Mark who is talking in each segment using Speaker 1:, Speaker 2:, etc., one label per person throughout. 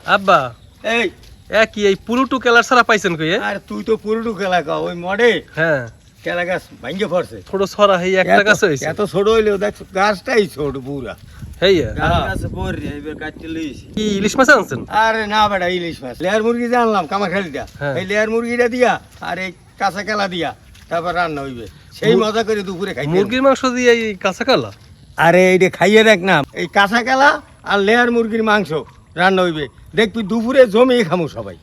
Speaker 1: আব্বা
Speaker 2: এই
Speaker 1: কি এই পুরুটু কেলার সারা পাইছেন কই
Speaker 2: আর তুই তো পুরুটু খেলা কা ওই মডে
Speaker 1: হ্যাঁ
Speaker 2: কেলা গাছ ভাঙ্গে পড়ছে
Speaker 1: ছোট ছড়া হেই একটা গাছ হইছে
Speaker 2: এত ছোট হইলেও দেখ গাছটাই ছোট পুরা
Speaker 1: হেইয়া
Speaker 2: গাছে পড়রি এবার কাটতে লইছি
Speaker 1: কি ইলিশ মাছ আনছেন
Speaker 2: আরে না বেটা ইলিশ মাছ লেয়ার মুরগি জানলাম কামাখালিটা
Speaker 1: হ্যাঁ।
Speaker 2: এই লেয়ার মুরগিটা দিয়া আর এই কাঁচা কেলা দিয়া তারপর রান্না হইবে সেই মজা করে দুপুরে খাই
Speaker 1: মুরগির মাংস দিয়ে এই কাঁচা কালা
Speaker 2: আরে এইটা খাইয়ে দেখ না এই কাঁচা কেলা আর লেয়ার মুরগির মাংস রান্না হইবে দেখবি দুপুরে জমিয়ে খামু সবাই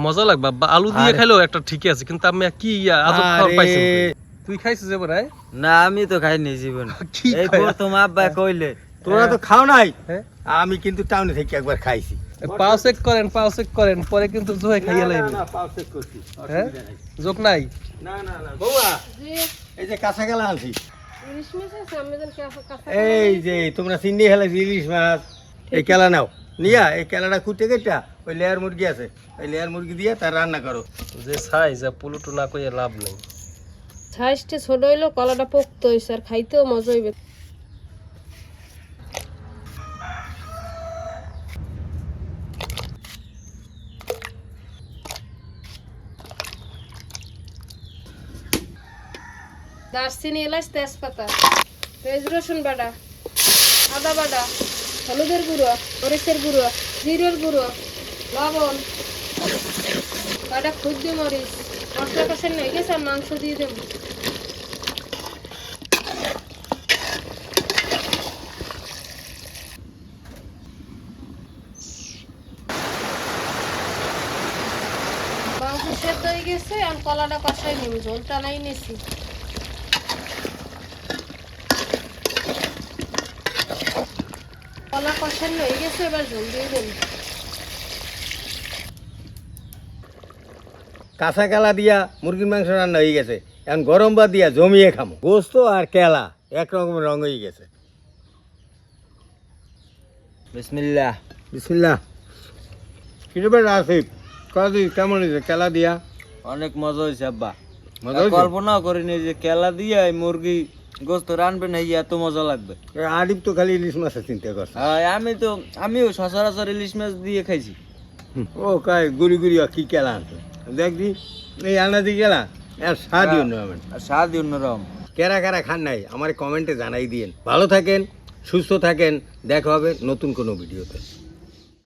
Speaker 1: মজা লাগবে আব্বা আলু দিয়ে
Speaker 2: আরে-
Speaker 1: খাইলেও একটা ঠিকই আছে কিন্তু আমি কি আজব খাবার
Speaker 2: আরে,
Speaker 1: পাইছেন কই? তুই খাইছিস এবার
Speaker 3: না আমি তো খাইনি জীবন
Speaker 1: কি
Speaker 3: এই
Speaker 1: খাই?
Speaker 3: প্রথম আব্বা কইলে
Speaker 2: তোরা তো খাও নাই
Speaker 1: হ্যাঁ
Speaker 2: আমি কিন্তু টাউনে থেকে একবার খাইছি
Speaker 1: পাও চেক করেন পরে কিন্তু জোয়ে খাইয়া লাইবে হ্যাঁ যোগ নাই
Speaker 2: না না না বৌমা
Speaker 4: জি,
Speaker 2: এই যে কাঁচা কেলা আনছি
Speaker 4: ইলিশ মাছ আছে, আমি যেন কাঁচা
Speaker 2: এই যে তোমরা চিনি হেলাইছি ইলিশ মাছ এই কেলা নাও নিয়া এই কেলাটা কুটে কেটা ওই লেয়ার মুরগি আছে ওই লেয়ার মুরগি দিয়ে তার রান্না করো
Speaker 1: যে সাইজ পুলুটু না কইয়া লাভ নেই
Speaker 4: সাইজটা ছোট হইলো কলাটা পোক্ত হইছে আর খাইতেও মজা হইবে। দারচিনি এলাচ তেজপাতা পেঁয়াজ রসুন বাটা আদা বাটা হলুদের গুঁড়ো মরিচের গুঁড়ো জিরের গুঁড়ো লবণ কয়টা খুদ্দি মরিচ মশলা কষানো হয়ে গেছে আর মাংস দিয়ে দেবো। মাংস সেদ্ধ হয়ে গেছে আর কলাটা কষাই নিব ঝোলটা নাই নিছি। কলা কষানো হয়ে গেছে এবার ঝোল দিয়ে দেবো।
Speaker 2: কাঁচা কেলা দিয়া মুরগির মাংস রান্না হয়ে গেছে এখন গরম ভাত দিয়া জমিয়ে খামো গোস্ত আর কেলা একরকম রং হয়ে গেছে
Speaker 3: বিসমিল্লাহ
Speaker 2: বিসমিল্লাহ কিরবে আসিফ কাজী কেমন হয়েছে কেলা দিয়া
Speaker 3: অনেক মজা হয়েছে আব্বা
Speaker 2: মজা হয়েছে?
Speaker 3: কল্পনা করিনি যে কেলা দিয়ে এই মুরগি গোস্ত রানবেন এই এত মজা লাগবে
Speaker 2: আরিফ তো খালি ইলিশ মাছের চিন্তা করছে
Speaker 3: আমিও সচরাচর ইলিশ মাছ দিয়ে খাইছি
Speaker 2: ও কাই গুড়ি গুড়ি কি কেলা আনছে দেখবি এই আনাদি কেলা আর স্বাদই অন্য হবে
Speaker 3: আর স্বাদই অন্যরকম
Speaker 2: কেরা কেরা খান নাই আমার কমেন্টে জানাই দিয়েন ভালো থাকেন সুস্থ থাকেন দেখা হবে নতুন কোনো ভিডিওতে।